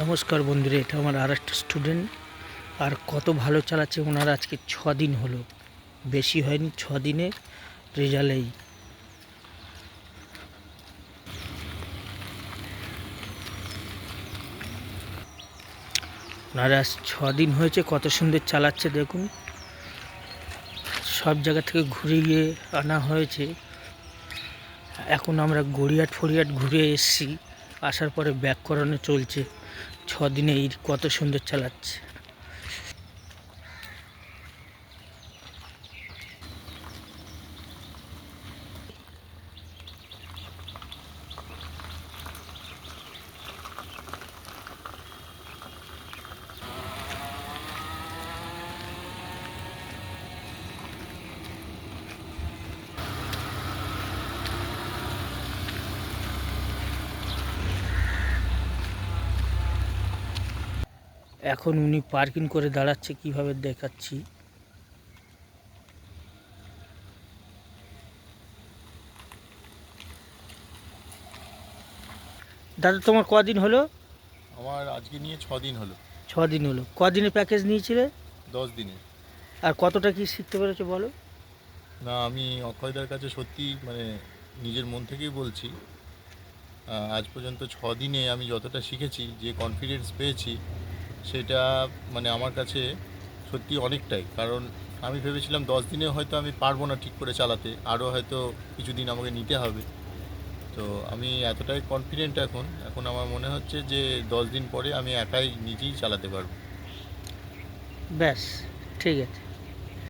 নমস্কার বন্ধুরা, এটা আমার আরেকটা স্টুডেন্ট। আর কত ভালো চালাচ্ছে ওনার। আজকে 6 দিন হলো, বেশি হয়নি, 6 দিনের রেজাল্ট এই। ওনার আজ 6 দিন হয়েছে, কত সুন্দর চালাচ্ছে দেখুন। সব জায়গা থেকে ঘুরিয়ে আনা হয়েছে। এখন আমরা গড়িয়াট ফড়িয়াট ঘুরে এসেছি, আসার পরে ব্যাক করানো চলছে। 6 দিনে এই কত সুন্দর চালাচ্ছে। এখন উনি পার্কিং করে দাঁড়াচ্ছে, কিভাবে দেখাচ্ছি। দাদা, তোমার কদিন হলো? আমার আজকে নিয়ে 6 দিন হলো। 6 দিন হলো। কদিনের প্যাকেজ নিয়েছিলে? 10 দিনের। আর কতটা কি শিখতে পেরেছো বলো? না, আমি অক্ষয়দার কাছে সত্যি নিজের মন থেকেই বলছি, আজ পর্যন্ত 6 দিনে আমি যতটা শিখেছি, যে কনফিডেন্স পেয়েছি, সেটা আমার কাছে সত্যি অনেকটাই। কারণ আমি ভেবেছিলাম 10 দিনে হয়তো আমি পারবো না ঠিক করে চালাতে, আরও হয়তো কিছুদিন আমাকে নিতে হবে। তো আমি এতটাই কনফিডেন্ট এখন আমার মনে হচ্ছে যে 10 দিন পরে আমি একাই নিজেই চালাতে পারবো। ব্যাস, ঠিক আছে।